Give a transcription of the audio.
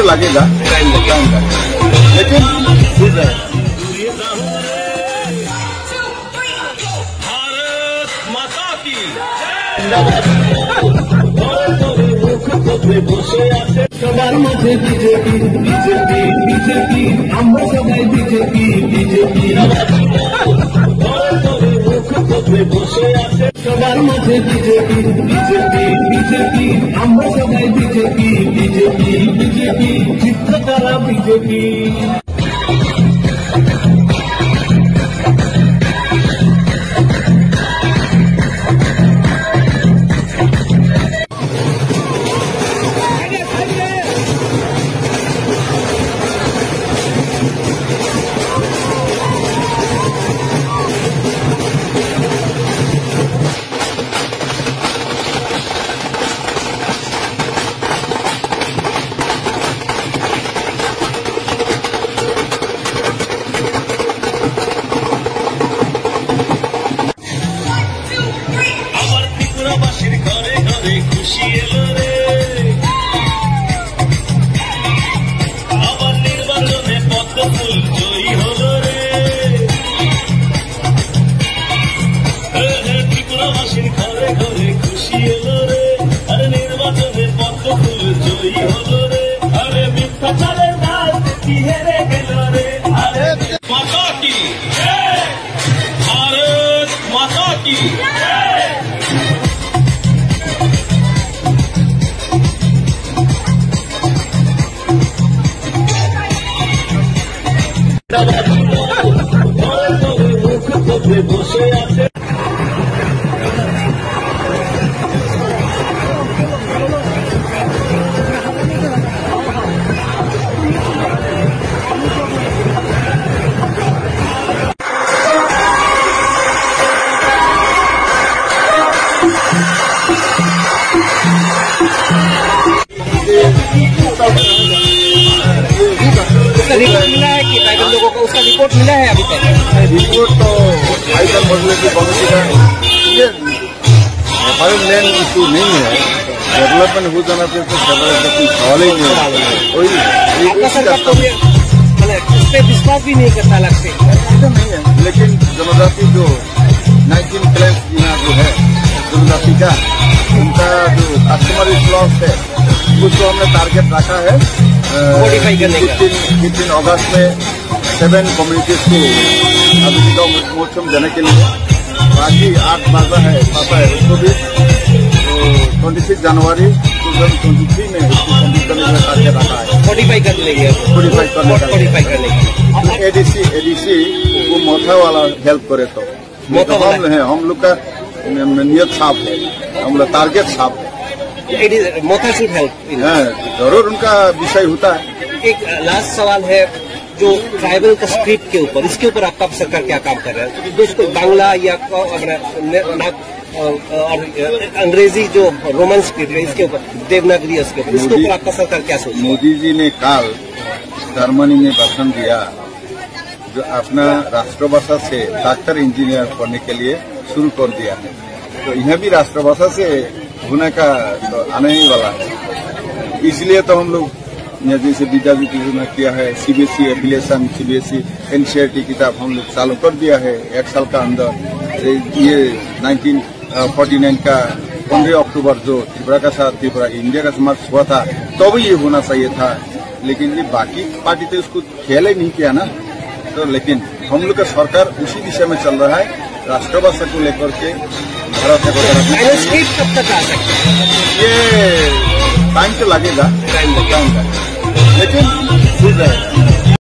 तो लगेगा, टाइम लगेगा, लेकिन ठीक है। भारत माता की সবার মাঝে বিজেপি বিজেপি বিজেপি আমরা সবাই বিজেপি বিজেপি সবার মাঝে বিজেপি বিজেপি বিজেপি আমরা সবাই বিজেপি বিজেপি বিজেপি চিত্রকলা বিজেপি খুশি এলো রে, আবার নির্বাচনে পদ্ম ফুল জয়ী হলো রে, ত্রিপুরাবাসীর ঘরে ঘরে খুশি এলো রে, আরে নির্বাচনে পদ্ম ফুল জয়ী হলো রে, আরে মিথ্যা চালের রাজনীতি হেরে গেল রে। আরে মাতা কি ভারত মাতা কি বসে আছে रिपोर्ट मिला है कि ट्राइबल लोगों को उसका रिपोर्ट मिला है अभी तक? रिपोर्ट तो ट्राइबल मसले की पॉलिसी का ये हमारे मेन इशू नहीं है। डेवलपमेंट हो जाना चाहिए तो डेवलपमेंट का कोई सवाल ही नहीं है। आपका सरकार तो उस पर विश्वास भी नहीं करता लगते नहीं है, लेकिन जनजाति जो 19 क्लेम्स यहाँ जो है जनजाति का उनका जो कस्टमरी क्लॉज है उसको हमने टारगेट रखा है मॉडिफाई करने का। 15 अगस्त में 7 कम्युनिटीज को अभिजिका महोत्सव देने के लिए, बाकी 8 बाजा है उसको भी तो 26 जनवरी 2023 में उसको कंप्लीट करने का टारगेट रखा है। मॉडिफाई कर लेंगे, मॉडिफाई करने का एडीसी वो मोथा वाला हेल्प करे तो हम लोग का नियत साफ है, हम लोग टारगेट साफ है। मोथा शुड हेल्प, जरूर उनका विषय होता है। एक लास्ट सवाल है जो ट्राइबल का स्क्रिप्ट के ऊपर, इसके ऊपर आपका सरकार क्या काम कर रहा है? दोस्तों बांग्ला या और अंग्रेजी जो रोमन स्क्रिप्ट है इसके ऊपर, देवनागरी इसके ऊपर, इसके ऊपर आपका सरकार क्या सोच? मोदी जी ने कल जर्मनी में भाषण दिया जो अपना राष्ट्रभाषा से डॉक्टर इंजीनियर पढ़ने के लिए शुरू कर दिया है, तो यह भी राष्ट्रभाषा से होने का तो आने ही वाला है। इसलिए तो हम लोग जैसे विद्यार्थी योजना किया है, सीबीएसई एफिलिएशन, सीबीएसई एनसीईआरटी किताब हम लोग चालू कर दिया है 1 साल का अंदर। ये 1949 का 15 अक्टूबर जो त्रिपुरा का साथ त्रिपुरा इंडिया का समाज हुआ था तो भी ये होना चाहिए था, लेकिन ये बाकी पार्टी तो इसको ख्याल ही नहीं किया ना। तो लेकिन हम लोग का सरकार उसी दिशा में चल रहा है, राष्ट्रभाषा को लेकर के भारत कब तक आ सकते हैं? ये टाइम तो लगेगा, लेकिन ठीक है।